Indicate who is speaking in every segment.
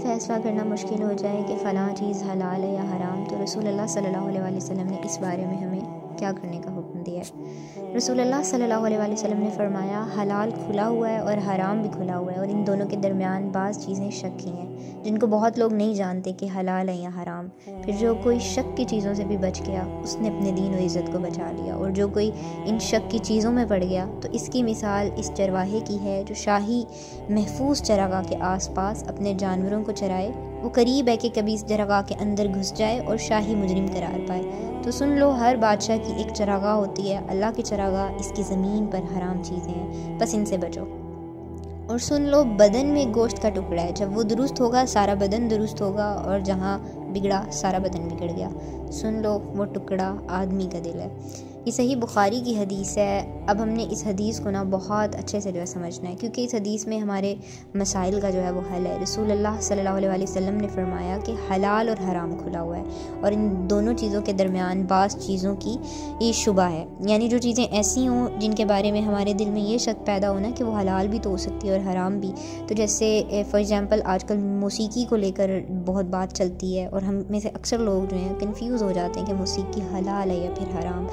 Speaker 1: फ़ैसला करना मुश्किल हो जाए कि फ़लाँ चीज़ हलाल है या हराम, तो रसूलुल्लाह सल्लल्लाहु अलैहि वसल्लम ने इस बारे में हमें क्या करने का हुक्म दिया है। रसूलुल्लाह सल्लल्लाहु अलैहि वसल्लम ने फ़रमाया, हलाल खुला हुआ है और हराम भी खुला हुआ है, और इन दोनों के दरमियान बाज़ चीज़ें शक की हैं जिनको बहुत लोग नहीं जानते कि हलाल है या हराम। फिर जो कोई शक की चीज़ों से भी बच गया उसने अपने दीन और इज़्ज़त को बचा लिया, और जो कोई इन शक की चीज़ों में पड़ गया तो इसकी मिसाल इस चरवाहे की है जो शाही महफूज चरागाह के आसपास अपने जानवरों को चराए। वो करीब है कि कभी इस चरागाह के अंदर घुस जाए और शाही मुजरिम करार पाए। तो सुन लो, हर बादशाह की एक चरागाह होती है, अल्लाह की चरागाह इसकी ज़मीन पर हराम चीज़ें हैं, बस इनसे बचो। और सुन लो, बदन में गोश्त का टुकड़ा है, जब वो दुरुस्त होगा सारा बदन दुरुस्त होगा, और जहाँ बिगड़ा सारा बदन बिगड़ गया। सुन लो, वो टुकड़ा आदमी का दिल है। ये सही बुखारी की हदीस है। अब हमने इस हदीस को ना बहुत अच्छे से जो है समझना है, क्योंकि इस हदीस में हमारे मसाइल का जो है वो हल है। रसूलुल्लाह सल्लल्लाहु अलैहि वसल्लम ने फरमाया कि हलाल और हराम खुला हुआ है, और इन दोनों चीज़ों के दरमियान बाज़ चीज़ों की ये शुबा है, यानी जो चीज़ें ऐसी हों जिनके बारे में हमारे दिल में ये शक पैदा होना कि वो हलाल भी तो हो सकती है और हराम भी। तो जैसे फ़ॉर एग्ज़ाम्पल आजकल मौसीकी को लेकर बहुत बात चलती है, और हम में से अक्सर लोग जो हैं कन्फ्यूज़ हो जाते हैं कि मौसीकी हलाल है या फिर हराम।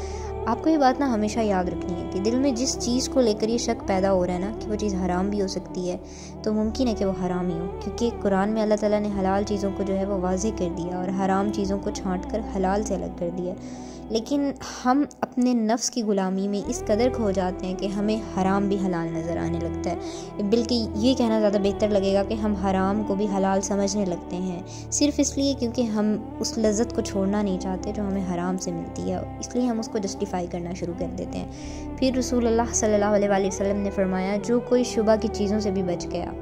Speaker 1: आपको ये बात ना हमेशा याद रखनी है कि दिल में जिस चीज़ को लेकर ये शक पैदा हो रहा है ना कि वो चीज़ हराम भी हो सकती है, तो मुमकिन है कि वो हराम ही हो, क्योंकि कुरान में अल्लाह ताला ने हलाल चीज़ों को जो है वो वाज़े कर दिया और हराम चीज़ों को छांट कर हलाल से अलग कर दिया। लेकिन हम अपने नफ्स की ग़ुलामी में इस कदर खो जाते हैं कि हमें हराम भी हलाल नज़र आने लगता है। बल्कि ये कहना ज़्यादा बेहतर लगेगा कि हम हराम को भी हलाल समझने लगते हैं, सिर्फ़ इसलिए क्योंकि हम उस लज़्ज़त को छोड़ना नहीं चाहते जो हमें हराम से मिलती है, इसलिए हम उसको जस्टिफ़ाई करना शुरू कर देते हैं। फिर रसूलुल्लाह सल्लल्लाहु अलैहि वसल्लम ने फरमाया, जो कोई शुबा की चीज़ों से भी बच गया,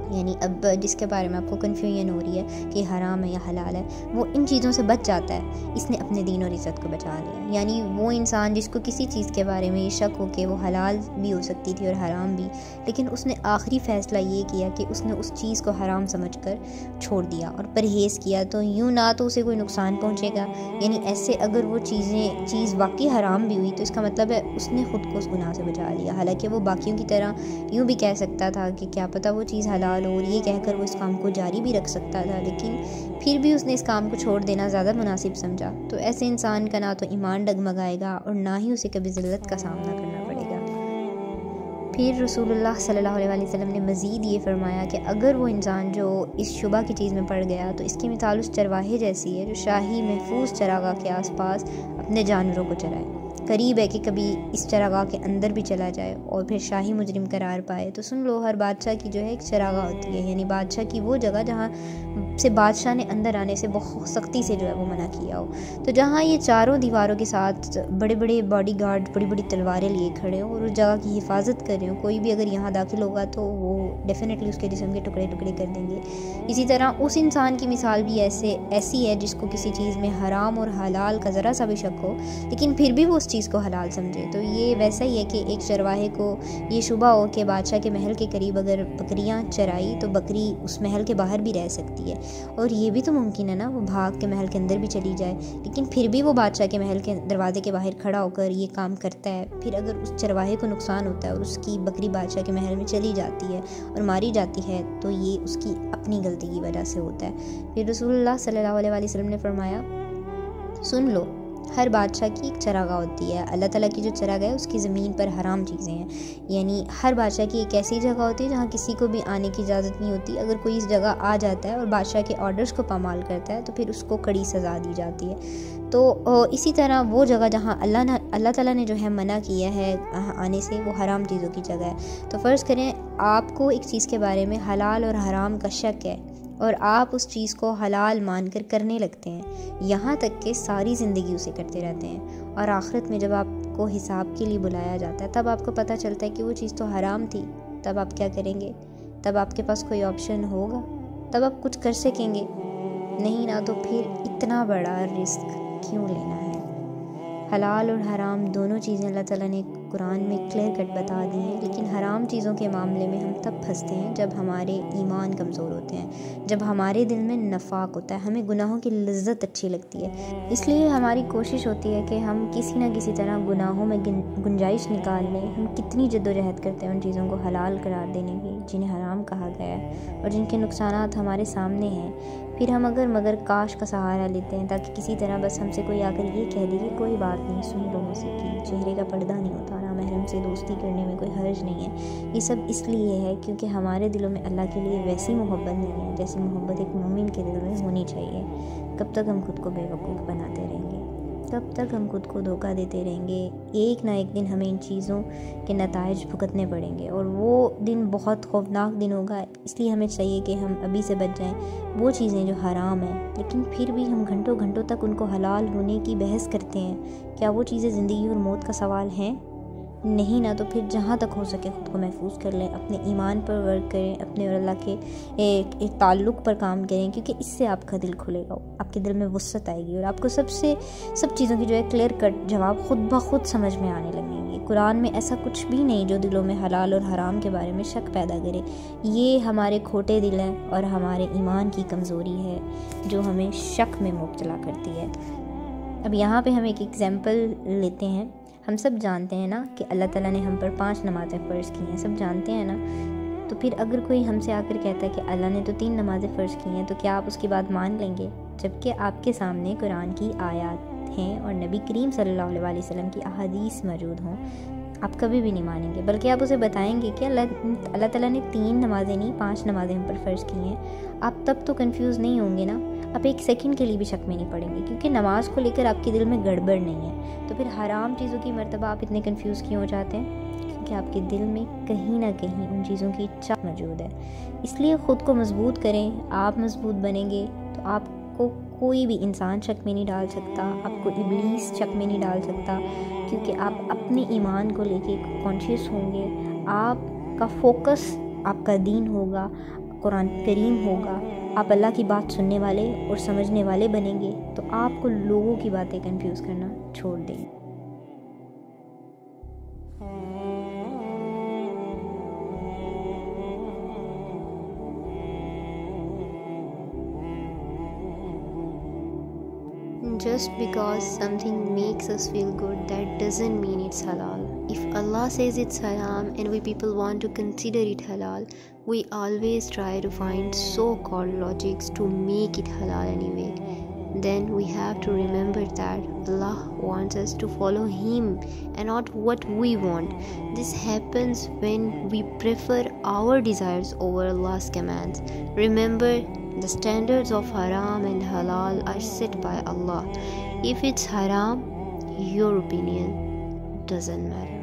Speaker 1: यानी अब जिसके बारे में आपको कन्फ्यूजन हो रही है कि हराम है या हलाल है, वो इन चीज़ों से बच जाता है, इसने अपने दीन और इज़्ज़त को बचा लिया। यानी वो इंसान जिसको किसी चीज़ के बारे में ये शक हो कि वो हलाल भी हो सकती थी और हराम भी, लेकिन उसने आखिरी फ़ैसला ये किया कि उसने उस चीज़ को हराम समझकर छोड़ दिया और परहेज़ किया, तो यूँ ना तो उसे कोई नुकसान पहुँचेगा। यानी ऐसे अगर वो चीज़ वाकई हराम भी हुई तो इसका मतलब है उसने ख़ुद को उस गुनाह से बचा लिया। हालांकि वो बाकियों की तरह यूँ भी कह सकता था कि क्या पता वो चीज़ हलाल, और ये कहकर वो इस काम को जारी भी रख सकता था, लेकिन फिर भी उसने इस काम को छोड़ देना ज़्यादा मुनासिब समझा। तो ऐसे इंसान का ना तो ईमान डगमगाएगा और ना ही उसे कभी ज़िल्लत का सामना करना पड़ेगा। फिर रसूलुल्लाह सल्लल्लाहु अलैहि वसल्लम ने मज़ीद ये फरमाया कि अगर वो इंसान जो इस शुबा की चीज़ में पड़ गया तो इसकी मिसाल उस चरवाहे जैसी है जो शाही महफूज चरागाह के आसपास अपने जानवरों को चराए। करीब है कि कभी इस चरागाह के अंदर भी चला जाए और फिर शाही मुजरिम करार पाए। तो सुन लो, हर बादशाह की जो है एक चरागाह होती है, यानी बादशाह की वो जगह जहाँ से बादशाह ने अंदर आने से बहुत सख्ती से जो है वो मना किया हो। तो जहाँ ये चारों दीवारों के साथ बड़े बड़े बॉडीगार्ड बड़ी बड़ी तलवारें लिए खड़े हों और उस जगह की हिफाजत कर रहे हो, कोई भी अगर यहाँ दाखिल होगा तो वो डेफिनेटली उसके जिस्म के टुकड़े टुकड़े कर देंगे। इसी तरह उस इंसान की मिसाल भी ऐसी है जिसको किसी चीज़ में हराम और हलाल का ज़रा सा भी शक हो, लेकिन फिर भी वो उस चीज़ को हलाल समझे। तो ये वैसा ही है कि एक चरवाहे को ये शुबा हो कि बादशाह के महल के करीब अगर बकरियां चराई तो बकरी उस महल के बाहर भी रह सकती है, और ये भी तो मुमकिन है ना वो भाग के महल के अंदर भी चली जाए, लेकिन फिर भी वो बादशाह के महल के दरवाजे के बाहर खड़ा होकर ये काम करता है। फिर अगर उस चरवाहे को नुकसान होता है और उसकी बकरी बादशाह के महल में चली जाती है और मारी जाती है, तो ये उसकी अपनी गलती की वजह से होता है। फिर रसूलुल्लाह सल्लल्लाहु अलैहि वसल्लम ने फरमाया, सुन लो, हर बादशाह की एक चरागाह होती है, अल्लाह ताला की जो चरागाह है उसकी ज़मीन पर हराम चीज़ें हैं। यानी हर बादशाह की एक ऐसी जगह होती है जहाँ किसी को भी आने की इजाज़त नहीं होती। अगर कोई इस जगह आ जाता है और बादशाह के ऑर्डर्स को पामाल करता है तो फिर उसको कड़ी सज़ा दी जाती है। तो इसी तरह वो जगह जहाँ अल्लाह ताला ने जो है मना किया है आने से, वो हराम चीज़ों की जगह है। तो फ़र्ज़ करें आपको एक चीज़ के बारे में हलाल और हराम का शक है और आप उस चीज़ को हलाल मानकर करने लगते हैं, यहाँ तक कि सारी ज़िंदगी उसे करते रहते हैं, और आखिरत में जब आपको हिसाब के लिए बुलाया जाता है तब आपको पता चलता है कि वो चीज़ तो हराम थी। तब आप क्या करेंगे? तब आपके पास कोई ऑप्शन होगा? तब आप कुछ कर सकेंगे? नहीं ना। तो फिर इतना बड़ा रिस्क क्यों लेना है? हलाल और हराम दोनों चीज़ें अल्लाह ताला ने कुरान में क्लियर कट बता दी हैं, लेकिन हराम चीज़ों के मामले में हम तब फंसते हैं जब हमारे ईमान कमज़ोर होते हैं, जब हमारे दिल में नफाक होता है, हमें गुनाहों की लज्जत अच्छी लगती है। इसलिए हमारी कोशिश होती है कि हम किसी न किसी तरह गुनाहों में गुंजाइश निकाल लें। हम कितनी जद्दोजहद करते हैं उन चीज़ों को हलाल करार देने की जिन्हें हराम कहा गया है और जिनके नुकसानात हमारे सामने हैं। फिर हम अगर मगर काश का सहारा लेते हैं ताकि किसी तरह बस हमसे कोई आकर ये कह दे कि कोई बात नहीं, सुन लो मौसीकी, चेहरे का पर्दा नहीं होता, ना महरम से दोस्ती करने में कोई हर्ज नहीं है। ये सब इसलिए है क्योंकि हमारे दिलों में अल्लाह के लिए वैसी मोहब्बत नहीं है जैसी मोहब्बत एक मोमिन के दिल में होनी चाहिए। कब तक हम खुद को बेवकूफ़ बनाते रहेंगे, कब तक हम खुद को धोखा देते रहेंगे। एक ना एक दिन हमें इन चीज़ों के नताइज भुगतने पड़ेंगे और वो दिन बहुत खौफनाक दिन होगा। इसलिए हमें चाहिए कि हम अभी से बच जाएं वो चीज़ें जो हराम हैं, लेकिन फिर भी हम घंटों घंटों तक उनको हलाल होने की बहस करते हैं। क्या वो चीज़ें ज़िंदगी और मौत का सवाल हैं? नहीं ना। तो फिर जहाँ तक हो सके ख़ुद को महफूज कर लें, अपने ईमान पर वर्क करें, अपने और अल्लाह के एक ताल्लुक़ पर काम करें, क्योंकि इससे आपका दिल खुलेगा, आपके दिल में वुस्अत आएगी और आपको सब चीज़ों की जो है क्लियर कट जवाब खुद ब खुद समझ में आने लगेंगे। कुरान में ऐसा कुछ भी नहीं जो दिलों में हलाल और हराम के बारे में शक पैदा करे। ये हमारे खोटे दिल हैं और हमारे ईमान की कमज़ोरी है जो हमें शक में मुब्तला करती है। अब यहाँ पे हम एक एग्ज़ाम्पल लेते हैं। हम सब जानते हैं ना कि अल्लाह ताला ने हम पर 5 नमाज़ें फ़र्ज़ की हैं, सब जानते हैं ना। तो फिर अगर कोई हमसे आकर कहता है कि अल्लाह ने तो 3 नमाज़ें फ़र्ज़ की हैं, तो क्या आप उसकी बात मान लेंगे? जबकि आपके सामने कुरान की आयत हैं और नबी करीम सल्लल्लाहु अलैहि वसल्लम की अहादीस मौजूद हों, आप कभी भी नहीं मानेंगे। बल्कि आप उसे बताएंगे कि अल्लाह ताला ने 3 नमाज़ें नहीं 5 नमाज़ें हम पर फ़र्ज़ की हैं। आप तब तो कंफ्यूज नहीं होंगे ना, आप एक सेकंड के लिए भी शक में नहीं पड़ेंगे, क्योंकि नमाज को लेकर आपके दिल में गड़बड़ नहीं है। तो फिर हराम चीज़ों की मर्तबा आप इतने कंफ्यूज क्यों हो जाते हैं? क्योंकि आपके दिल में कहीं ना कहीं उन चीज़ों की इच्छा मौजूद है। इसलिए ख़ुद को मजबूत करें। आप मजबूत बनेंगे तो आपको कोई भी इंसान शक में नहीं डाल सकता, आपको इब्लीस शक में नहीं डाल सकता, क्योंकि आप अपने ईमान को लेके कॉन्शियस होंगे। आपका फोकस आपका दीन होगा, कुरान करीम होगा। आप अल्लाह की बात सुनने वाले और समझने वाले बनेंगे तो आपको लोगों की बातें कंफ्यूज करना छोड़ दें।
Speaker 2: Just because something makes us feel good, that doesn't mean it's halal. If Allah says it's haram and we people want to consider it halal, we always try to find so-called logics to make it halal anyway. Then we have to remember that Allah wants us to follow Him and not what we want. This happens when we prefer our desires over Allah's commands. Remember, the standards of haram and halal are set by Allah. If it's haram, your opinion doesn't matter.